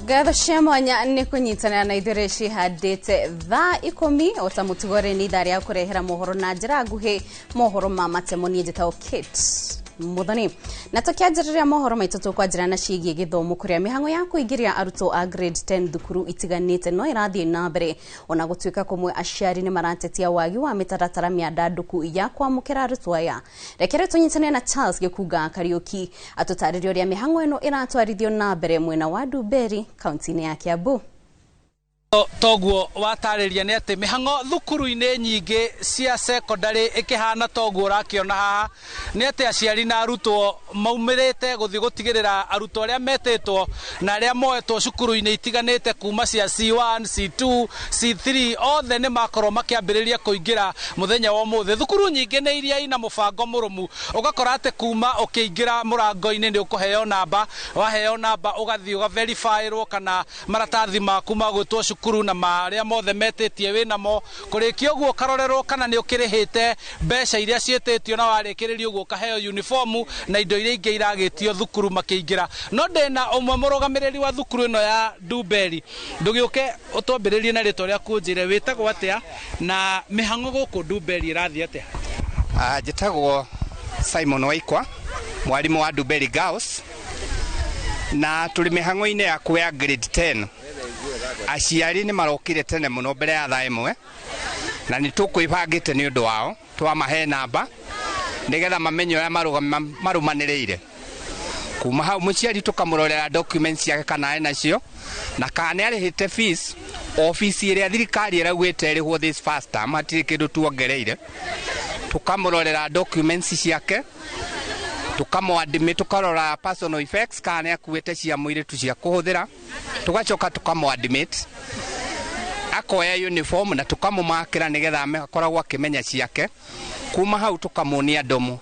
Gatho cia mwanya nĩ kũnyitanĩra na ithuĩ cihandĩte thaa 10 o ta mũtigore nĩ ithaa rĩa kũrehera mohoro na njĩra nguhĩ, mohoro ma matemo niĩ njĩtagwo Kate Muthoni. Na tũkĩanjĩrĩria mohoro maitũ tũkwanjĩra na ciĩgiĩ gĩthomo kũrĩa mĩhang'o ya kũingĩria arutwo a grade 10 thukuru itiganĩte no irathiĩ na mbere ona gũtuĩka kũmwe aciari nĩ maratetia wagi wa mĩtaratara mĩandandũku ya kwamũkĩra arutwo aya. Rekere tũnyitanĩre na Charles Gĩkunga Kariũki atũtarĩrie ũrĩa mĩhang'o ĩno ĩratwarithio na mbere mwena wa Nduberi kaunti-inĩ ya Kiambu. Toguo watarĩria nĩ atĩ mĩhang'o thukuru-inĩ nyingĩ cia secondary ikihana toguo rakiona haha nĩ atĩ aciari na arutwo maumĩrĩte gũthiĩ gũtigĩrĩra arutwo arĩa metĩtwo na arĩa moetwo cukuru-inĩ itiganĩte kuma cia C1, C2, C3 othe nĩ makorwo makĩambĩrĩria kũingĩra mũthenya wa ũmũthĩ. Thukuru nyingĩ nĩ iria ina mũbango mũrũmu, ũgakora atĩ kuma ũkĩingĩra mũrango-inĩ nĩ ũkũheo namba, waheo namba ũgathiĩ ũgaverifyĩrwo kana maratathi maku magwĩtwo cukuru na marĩa mothe metĩtie wĩnamo. Kũrĩkia ũguo ũkarorerwo kana nĩ ũkĩrĩhĩte mbeca iria ciĩtĩtio na warĩkĩrĩrio ũguo ũkaheo uniform na indo iria ingĩ iragĩtio thukuru makĩingĩra. No ndĩna ũmwe mũrũgamĩrĩri wa thukuru ĩno ya Nduberi, ndũgĩũke ũtwambĩrĩrie na rĩtwa rĩaku ũnjĩre wĩtagwo atĩa na mĩhang'o gũkũ Nduberi ĩrathiĩ atĩa? Njĩtagwo Simon Waikwa, mwarimũ wa Nduberi Girls, na tũrĩ mĩhang'o-inĩ yaku ya grade 10. Aciari nĩ marokire tene mũno mbere ya thaa 1 na nĩ tũkwĩbangĩte nĩ ũndũ wao, twamahe namba nĩgetha mamenye ũrĩa marũmanĩrĩire. Kuma hau mũciari tũkamũrorera documents ciake kana enacio na kana arĩhĩte fees. Ofisi ĩrĩa thirikari ĩraugĩte ĩrĩhwo this first term hatirĩ kĩndũ tuongereire. Tũkamũrorera documents ciake, tukamwadmit, tukarora personal effects kana akuĩte cia mũirĩtu cia kũhũthĩra, tugacoka tukamwadmit, akoya uniform na tukamũmakĩra nĩgetha akoragwo akĩmenya ciake. Kuma hau tukamuonia ndomu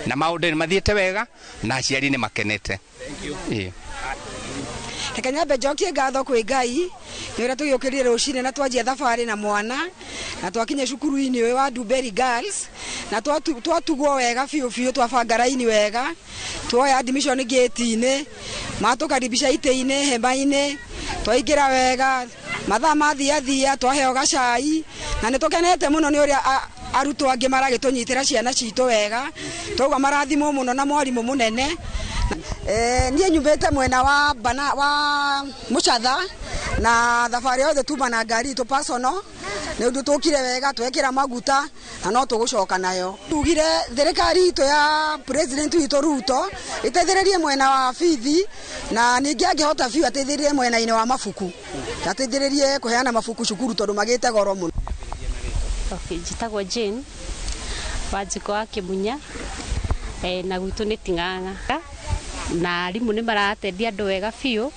na maũndũ nĩ mathiĩte wega na aciari nĩ makenete. Reke nyambe njokie ngatho kwĩ Ngai nĩ ũrĩa tũgĩũkĩrire rũcinĩ na twanjia thabarĩ na mwana na twakinya cukuru-inĩ ũyũ wa Nduberi Girls na twatugwo wega biũ twabanga raini wega, tuoya admission gate-inĩ, matũkaribisha itĩ-inĩ hema-inĩ, twaingĩra wega, mathaa mathiathia, twaheo gacai na nĩ tũkenete mũno nĩ ũrĩa arutwo angĩ maragĩtũnyitĩra ciana citũ wega, twaigua marathimwo mũno na mwarimũ mũnene. Niĩ nyumĩte mwena wa Mũcatha na thabarĩ yothe tuma na ngari itũ personal nĩ ũndũ tũkire wega, twekĩra maguta na no tũgũcoka nayo. Tugire thirikari itũ ya president witũ Ruto ĩteithĩrĩrie mwena wa bithi na ningĩ angĩhota biũ ateithĩrĩrie mwena-inĩ wa mabuku, ateithĩrĩrie kũheana mabuku cukuru tondũ magĩte goro mũno. Njĩtagwo Jane Wanjiko wa Kĩmunya, na gwitũ nĩ Ting'ang'a na arimũ nĩ marateithia andũ wega biũ,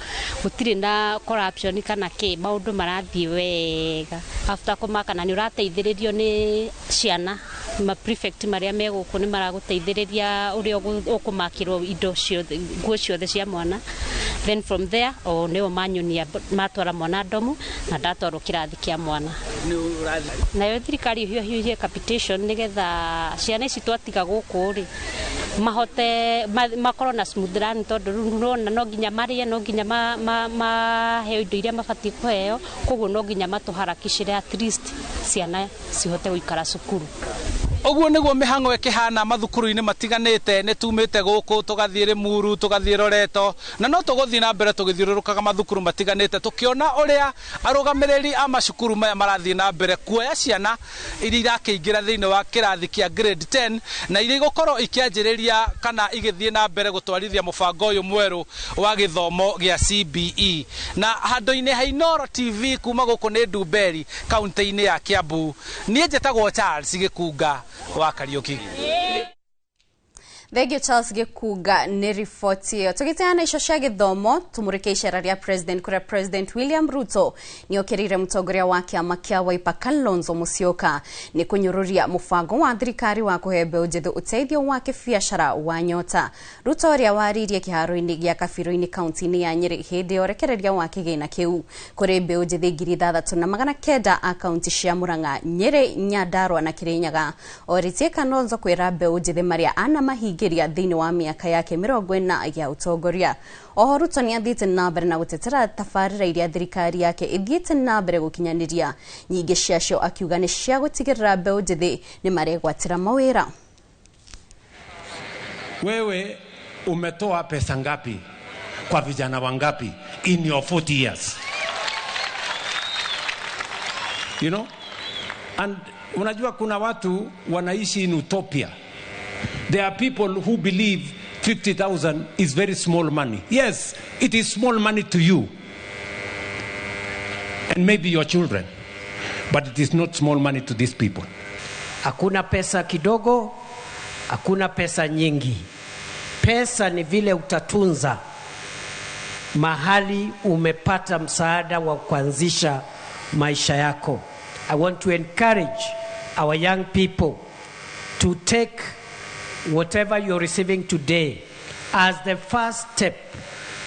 gũtirĩ na corruption kana kĩ, maũndũ marathiĩ wega. After kũmaka na nĩ ũrateithĩrĩrio nĩ ciana, ma prefect marĩa me gũkũ nĩ maragũteithĩrĩria ũrĩa ũkũmakĩrwo indo ciothe, nguo ciothe cia mwana. Then from there nĩo manyonia matwara mwana ndomu na ndatwarwo kĩrathi kĩa mwana. Nayo thirikari hiũhiũhie capitation nĩgetha ciana ici twatiga gũkũ rĩ mahote makorwo na smooth run, tondũ no nginya marĩe, no nginya maheo indo iria mabatiĩ kũheo, koguo no nginya matũharakicĩre at least ciana cihote gũikara cukuru. Ũguo nĩguo mĩhang'o ĩkĩhana mathukuru-inĩ matiganĩte. Nĩ tumĩte gũkũ tũgathiĩ Limuru, tũgathiĩ Loreto na no tũgũthiĩ na mbere tũgĩthiũrũrũkaga mathukuru matiganĩte tũkĩona ũrĩa arũgamĩrĩri a macukuru maya marathiĩ na mbere kuoya ciana iria irakĩingĩra thĩinĩ wa kĩrathi kĩa grade 10 na iria igũkorwo ikĩanjĩrĩria kana igĩthiĩ na mbere gũtwarithia mũbango ũyũ mwerũ wa gĩthomo gĩa CBE. Na handũ-inĩ ha Inooro TV kuma gũkũ nĩ Nduberi kaunti-inĩ ya Kiambu, niĩ njĩtagwo Charles Gĩkunga wa Kariũki. Thegio Charles Gĩkunga nĩ riboti ĩyo. Tũgĩteana icio cia gĩthomo tũmũrĩke icera rĩa president kũrĩa President William Ruto nĩ okĩrĩire mũtongoria wa kĩama kĩa Wiper Kalonzo Musyoka nĩ kũnyũrũria mũbango wa thirikari wa kũhe mbeũ njĩthĩ ũteithio wa kĩbiacara wa Nyota. Ruto ũrĩa waririe kĩharo-inĩ gĩa Kabirũ-inĩ kaunti-inĩ ya Nyeri hĩndĩ ya ũrekereria wa kĩgĩna kĩu kũrĩ mbeũ njĩthĩ 6,900 a kaunti cia Murang'a, Nyeri, Nyandarua na Kirinyaga. Oritie Kalonzo kwĩra mbeũ njĩthĩ marĩa ana mahinga kũhingĩria thĩinĩ wa mĩaka yake 40 ya ũtongoria. Oho Ruto nĩ athiĩte na mbere na gũtetera tabarĩra iria thirikari yake ĩthiĩte na mbere gũkinyanĩria, nyingĩ ciacio akiuga nĩ cia gũtigĩrĩra mbeũ njĩthĩ nĩ maregwatĩra mawĩra. Wewe umetoa pesa ngapi kwa vijana wangapi in your 40 years? You know? And unajua kuna watu wanaishi in utopia. There are people who believe 50,000 is very small money. Yes, it is small money to you and maybe your children, but it is not small money to these people. Hakuna pesa kidogo, hakuna pesa nyingi. Pesa ni vile utatunza mahali umepata msaada wa kuanzisha maisha yako. I want to encourage our young people to take whatever you're receiving today as the first step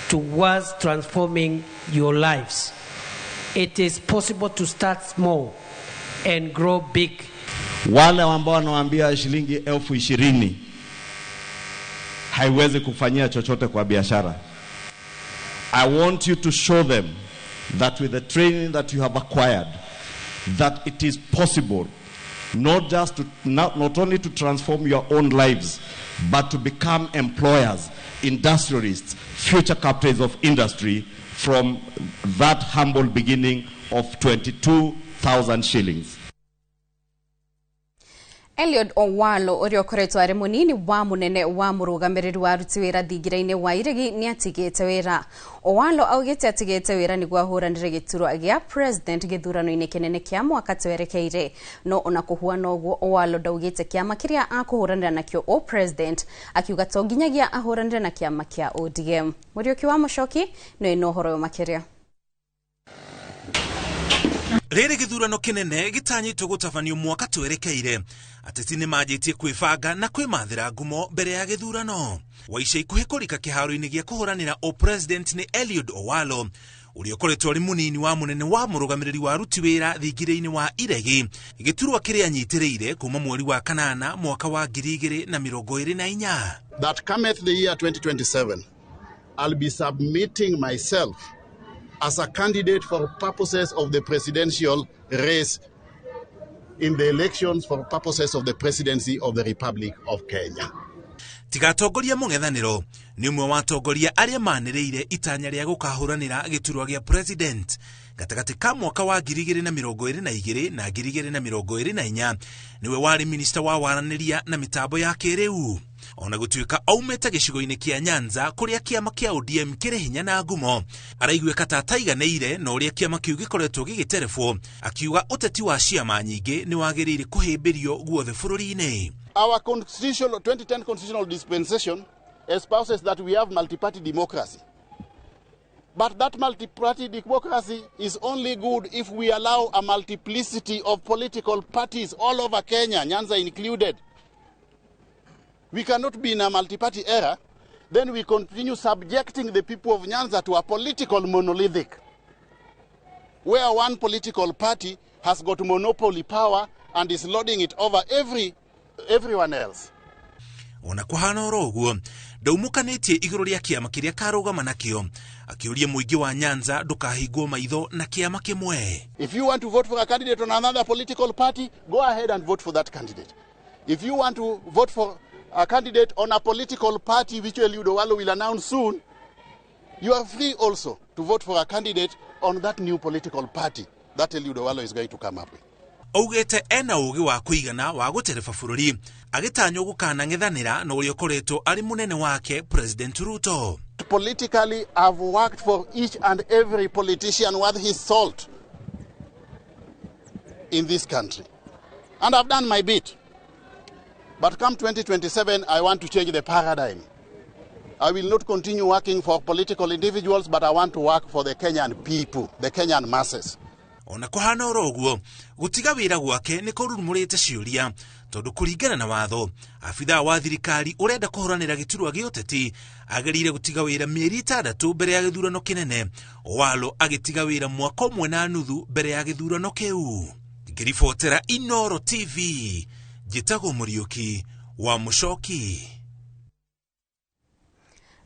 towards transforming your lives. It is possible to start small and grow big. Wale ambao wanawaambia shilingi 20,000 haiwezi kufanyia chochote kwa biashara. I want you to show them that with the training that you have acquired, that it is possible not only to transform your own lives, but to become employers, industrialists, future captains of industry from that humble beginning of 22,000 shillings. Eliud Owalo uria ukoretwo ari munini wa munene wa murugamiriri wa aruti wira thingiraine wa iregi ni atigite wira. Owalo augite atigite wira niguo ahuranire giturwa gia president githurano-ini kinene kia mwaka twerekeire, no ona kuhuana uguo Owalo ndaugite kiama kiria akuhuranira nakio o president, akiuga to nginyagia ahuranire na kiama kia ODM. Muriuki wa Mushoki no inohoro makiria. Rere githurano kinene gitanyitwo gutabanio mwaka twerekeire, ateti ni majitie kwibanga na kwimathira ngumo mbere ya githurano. Waica ikuhi kurika kiharo-ini gia kuhuranira o president ni Eliud Owalo uria ukoretwo ari munini wa munene wa murugamiriri wa aruti wira thingiraine wa iregi, giturwa kiria anyitiriire kuma mweri wa kanana mwaka wa 2024. That cometh the year 2027, I'll be submitting myself as a candidate for purposes of the presidential race in the elections for purposes of the presidency of the Republic of Kenya. Tigatongoria mung'ethaniro ni umwe wa atongoria aria maniriire itanya ria gukahuranira giturwa gia president gatagati ka mwaka wa 2022 na 2024. Niwe wari minister wa waraniria na mitambo ya kiriu. Ona gutuika aumete gicigo-ini kia Nyanza kuria kiama kia ODM kiri hinya na ngumo, araigweka ta taiganeire na uria kiama kiu gikoretwo gigiterefwo, akiuga uteti wa ciama nyingi ni wagirire kuhimbirio guothe bururi-ini. Our constitutional 2010 constitutional dispensation espouses that we have multi-party democracy. But that multi-party democracy is only good if we allow a multiplicity of political parties all over Kenya, Nyanza included. We cannot be in a multi-party era, then we continue subjecting the people of Nyanza to a political monolithic, where one political party has got monopoly power and is lording it over everyone else. Ona kuhana oroguo ndaumukanĩtie igũrũ rĩa kiama kĩrĩa karũgama nakĩo, akĩũria mũingĩ wa Nyanza ndũkahingwo maitho na kiama kĩmwe. If you want to vote for a candidate on another political party, go ahead and vote for that candidate. If you want to vote for a candidate on a political party which Eliud Owalo will announce soon, you are free also to vote for a candidate on that new political party that Eliud Owalo is going to come up with. Augete ena ugi wa kuigana wa gutereba bururi, agitanyo gukana ng'ethanira na uria ukoretwo ari munene wake President Ruto. Politically, I've worked for each and every politician worth his salt in this country, and I've done my bit. But come 2027, I want to change the paradigm. I will not continue working for political individuals, but I want to work for the Kenyan people, the Kenyan masses. Ona kuhana oroguo gutiga wira gwake ni kurumurite ciuria tondu kuringana na watho afitha wa thirikari urenda kuhuranira giturwa gioteti agerire gutiga wira mieri 6 mbere ya githurano kinene. Owalo agitiga wira mwaka umwe na nuthu mbere ya githurano kiu. Ngiribotera Inoro TV, Jitago Muriuki wa Mushoki.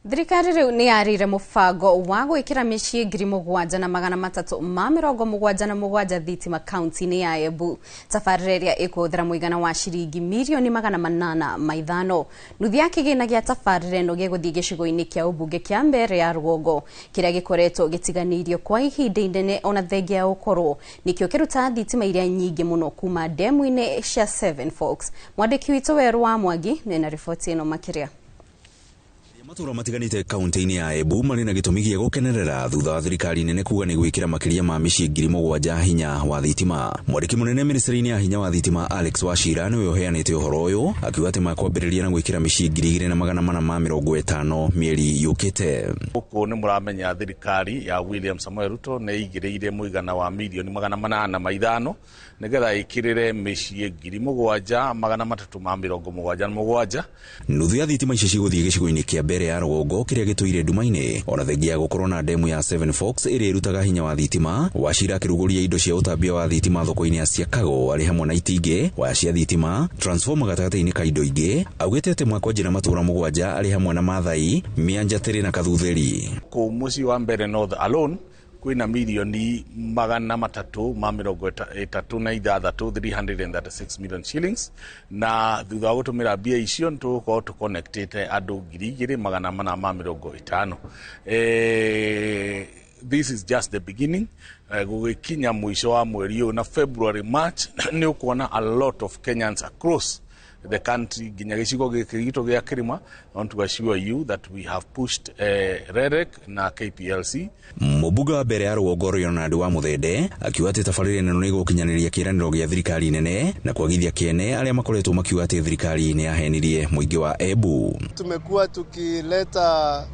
Thirikari riu ni yarire mubango wa gwikira micii 7,377 thitima kaunti-ini ya Embu. Tabarĩra ĩrĩa ĩkũhũthĩra mũigana wa ciringi mirioni 805. Nuthi ya kĩgĩna gĩa tabarĩra ĩno gĩgũthiĩ gĩcigo-inĩ kĩa ũmbunge kĩa mbere ya Rũgongo, kĩrĩa gĩkoretwo gĩtiganĩirio kwa ihinda inene ona thengia ya ũkorwo nĩkĩo kĩruta thitima iria nyingĩ mũno kuma ndemu-inĩ cia Seven Forks. Mwandĩki witũ Werũ wa Mwangi nĩna riboti ĩno makĩria. Matura matiganite kaunti-ini ya Embu marĩ na gĩtũmi gĩa gũkenerera thutha wa thirikari nene kuga nĩ gwĩkĩra makĩria ma mĩciĩ 7,000 hinya wa thitima. Mwandĩki mũnene ministry-inĩ ya hinya wa thitima Alex Wachira nĩwe ũheanĩte ũhoro ũyũ, akiuga atĩ makwambĩrĩria na gwĩkĩra mĩciĩ 2,450 mĩeri yũkĩte. Gũkũ nĩ mũramenya thirikari ya William Samoei Ruto nĩ igĩrĩire mũigana wa mirioni 805 nĩgetha ĩkĩrĩre mĩciĩ 7,377. Nuthu ya thitima icio cigũthiĩ gĩcigo-inĩ kĩa mbere ya Rũgongo kĩrĩa gĩtũire nduma-inĩ, ona thengia gũkorwo na ndemu ya Seven Forks ĩrĩa ĩrutaga hinya wa thitima. Wachira akĩrugũria indo cia ũtambia wa thitima thoko-inĩ cia Kago arĩ hamwe na itingĩ, waya cia thitima, transformer gatagatĩ-inĩ ka indo ingĩ. Augĩte atĩ mwakwanjĩra matũra 7 arĩ hamwe na Maathai, Mĩanjatĩrĩ na Kathuthĩri. Kũ mũciĩ wa mbere North alone kwĩna mirioni 336 336 million shillings, na thutha wa gũtũmĩra mbia icio nĩtũgũkorwo tũconnectĩte andũ 2,450. This is just the beginning. Gũgĩkinya mũico wa mweri ũyũ na February March nĩ ũkuona a lot of Kenyans across the country ginya gĩcigo gĩkĩ gitũ gĩa Kĩrĩma. I want to assure you that we have pushed REREC na KPLC. Mũmbunge wa mbere ya Rũgongo Ronald wa Mũthende akiuga atĩ tabarĩra ĩno nĩ ĩgũkinyanĩria kĩĩranĩro gĩa thirikari nene na kwagithia kĩene arĩa makoretwo makiuga atĩ thirikari nĩ yahenirie mũingĩ wa Embu. Tumekuwa tukileta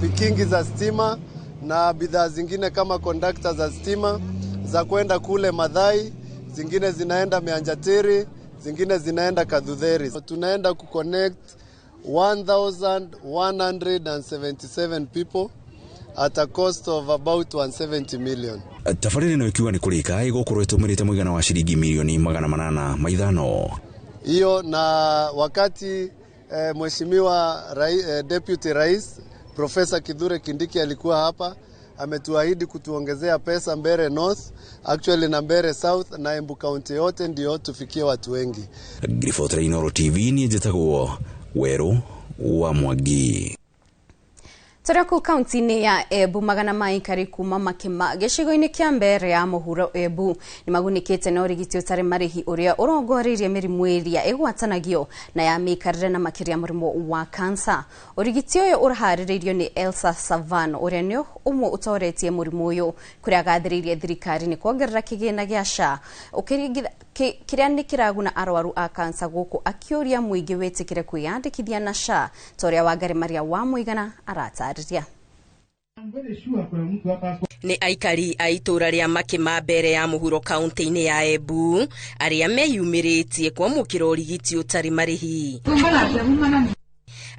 vikingi za stima na bidhaa zingine kama conductor za stima za kwenda kule Madhai, zingine zinaenda Mĩanjatĩrĩ, zingine zinaenda Kathuthĩri. Tunaenda kuconnect 1,177 people at a cost of about 170 million. Tabarĩra ĩno ikiuga nĩ kũrĩka ĩgũkorwo ĩtũmĩrĩte mũigana wa ciringi mirioni 805. Hiyo na wakati Mheshimiwa Deputy Rais Professor Kithure Kindiki alikuwa hapa, ametuahidi kutuongezea pesa Mbeere North, actually na Mbeere South na Embu County yote ndio tufikie watu wengi. Grifotra Inoro TV ni njĩtagwo Werũ wa Mwangi. Tũrĩ kaunti-inĩ ya Embu magana maikari kuma Makima gĩcigo-inĩ kĩa mbere ya mũhuro Embu nĩ magunĩkĩte na ũrigiti ũtarĩ marĩhi ũrĩa ũrongoreirie mĩrimũ ĩrĩa ĩgwatanagio na ya mĩikarĩre na makĩria mũrimũ wa kansa. Ũrigiti ũyũ ũraharĩrĩirio nĩ Elsa Savan ũrĩa nĩ ũmwe ũtoretie mũrimũ ũyũ, kũrĩa agathĩrĩirie thirikari nĩ kuongerera kĩgĩna gĩa SHA kĩrĩa nĩ kĩraguna arwaru a kansa gũkũ, akĩũria mũingĩ wĩtĩkĩre kwĩyandĩkithia na SHA ta ũrĩa Wangari Maria wa Mũigana aratarĩria. Nĩ aikari a itũra rĩa Makima mbere ya mũhuro kaunti-inĩ ya Embu arĩa meyumĩrĩtie kwamũkĩra ũrigiti ũtarĩ marĩhi.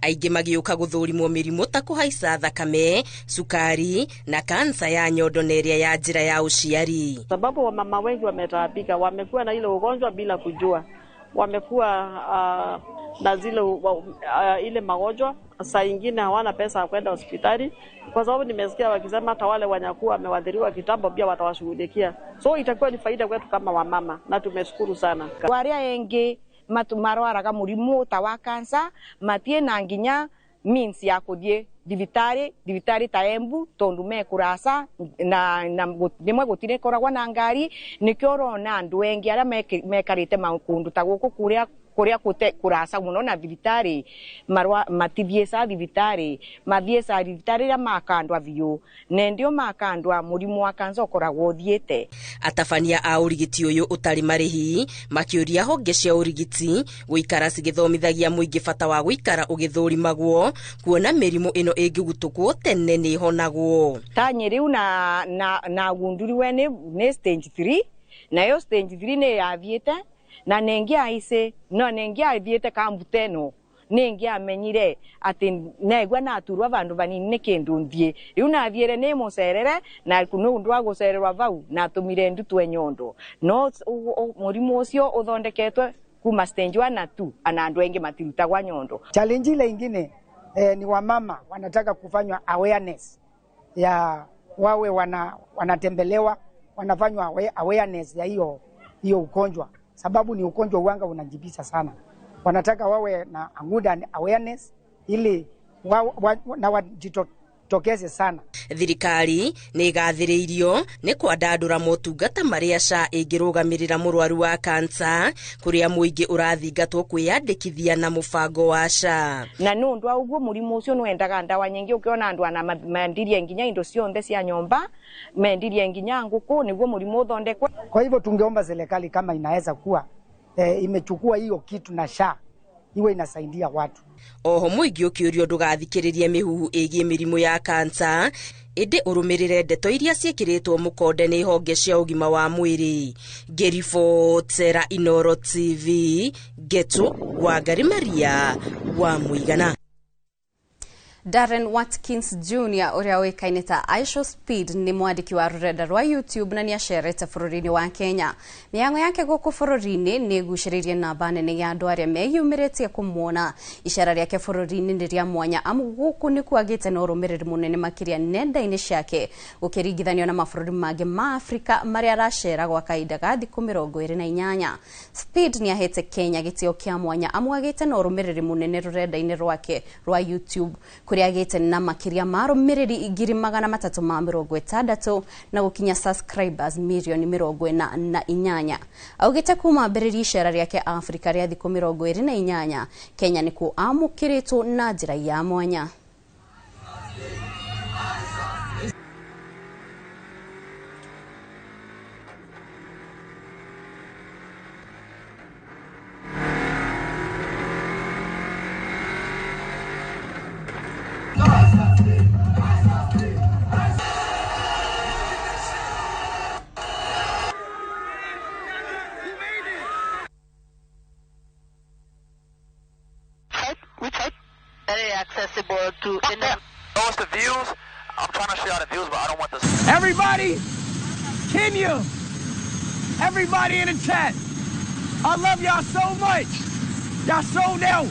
Aingĩ magĩũka gũthũrimwo mĩrimũ ta kũhaica thakame, sukari na kansa ya nyondo na ĩrĩa ya njĩra ya ũciari. Sababu wamama wengi wametaabika, wamekuwa na ile ugonjwa bila kujua, wamekuwa na zile ile magonjwa, saa ingine hawana pesa ya kwenda hospitali, kwa sababu nimesikia wakisema hata wale wanyakuwa wamewadhiriwa kitambo pia watawashughulikia. So itakuwa ni faida kwetu kama wamama na tumeshukuru sana. Waria engi marwaraga mũrimũ ta wa kansa matie na nginya means ya kũthiĩ thibitari ta Embu tondu mekũraca na nimwe gũtirĩ koragwo na ngari, nĩkĩo ũrona andũ engi arĩa mekarĩte makũndũ ta gũkũ kũrĩa kũraca mũno na thibitari matithiĩca thibitari, mathiĩca thibitari rĩa makandwa biũ na ndio makandwa mũrimũ wa kansa ũkoragwo ũthiĩte. Atabania a ũrigiti ũyũ ũtarĩ marĩhi makĩũria honge cia ũrigiti gũikara cigĩthomithagia mũingĩ bata wa gũikara ũgĩthũrimagwo, kuona mĩrimũ ĩno ĩngĩgutũkwo tene nĩ honagwo. Ta Nyeri na gunduriwe nĩ stage 3 na yo stage 3 nĩ yathiĩte na nengia ise no nengia ithiete kambuta no nengia menyire ati negwa na turwa vandu vanini ne kindu nthie riu na thiere ne mucerere na kunu ndwa gucererwa vau na tumire ndu twe nyondo no murimu ucio uthondeketwe kuma stage 1 na 2 ana andu engi matirutagwa nyondo. Challenge ile ingine ni wamama wanataka kufanywa awareness ya wawe wanatembelewa, wanafanywa awareness ya hiyo ugonjwa, sababu ni ugonjwa uanga unajibisa sana. Wanataka wawe na good awareness ili na wajitokeze sana. Thirikari nĩ gathĩrĩirio nĩ kwandandũra motungata marĩa SHA ĩngĩrũgamĩrĩra mũrwaru wa kansa, kũrĩa mũingĩ ũrathingatwo kwĩyandĩkithia na mũbango wa SHA. Na nĩ ũndũ wa ũguo mũrimũ ũcio nĩ wendaga ndawa nyingĩ, ũkiona andũ ana mendirie nginya indo ciothe cia nyomba, mendirie nginya ngũkũ nĩguo mũrimũ ũthondekwe. Kwa hivyo tungeomba serikali kama inaweza kuwa imechukua hiyo kitu na SHA iwe inasaidia watu. Oho mũingĩ ũkĩũrio ndũgathikĩrĩrie mĩhuhu ĩgiĩ mĩrimũ ya kansa, ĩndĩ ũrũmĩrĩre ndeto iria ciĩkĩrĩtwo mũkonde nĩ honge cia ũgima wa mwĩrĩ. Gerifotera Inoro TV, Geto Wangari Maria wa Mũigana. Darren Watkins Jr. uria wikaine ta Aisho Speed ni mwandiki wa rurenda rwa YouTube na niacerete bũrũri-inĩ wa Kenya. Mĩhang'o yake gũkũ bũrũri-inĩ nĩ ĩgucĩrĩirie namba nene ya andũ arĩa meyumĩrĩtie kũmuona. Icera rĩake bũrũri-inĩ nĩ rĩa mwanya amu gũkũ nĩ kwagĩte na ũrũmĩrĩri mũnene makĩria nenda-inĩ ciake gũkĩringithanio na mabũrũri mangĩ ma Afrika marĩa aracera gwa kahinda ga thikũ 28. Speed nĩ ahete Kenya gĩtĩo kĩa mwanya amu agĩte na ũrũmĩrĩri mũnene rurenda-inĩ rwake rwa YouTube kũrĩa agĩte na makĩria ma arũmĩrĩri 360,000 na gũkinya subscribers milioni 48. Augĩte kuma mbĩrĩria icera rĩake Afrika rĩa thikũ 28, Kenya nĩkuo amũkĩrĩtwo na njĩra ya mwanya. Very accessible to those the views. I'm trying to show you the views, but I don't want this. Everybody, Kenya, everybody in the chat, I love y'all so much. Y'all sold out.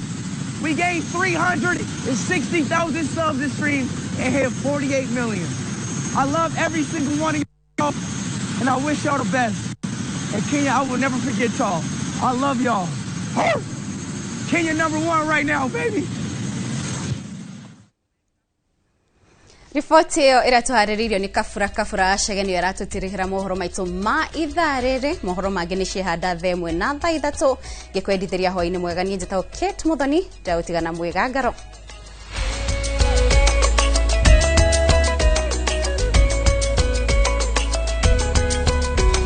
We gained 360,000 subs this stream and hit 48 million. I love every single one of y'all, and I wish y'all the best. And Kenya, I will never forget y'all. I love y'all. Kenya #1 right now, baby. Riboti ĩyo ĩratũharĩrĩirio nĩ kabura Acegeni aratũtirĩhĩra mohoro maitũ ma ithaa rĩrĩ. Mohoro mangĩ nĩ cihanda thaa 1 na thaa 3 gĩkwendithĩria hwaĩ-inĩ mwega. Niĩ njĩtagwo Kate Muthoni, ndagũtigana mwĩgangaro.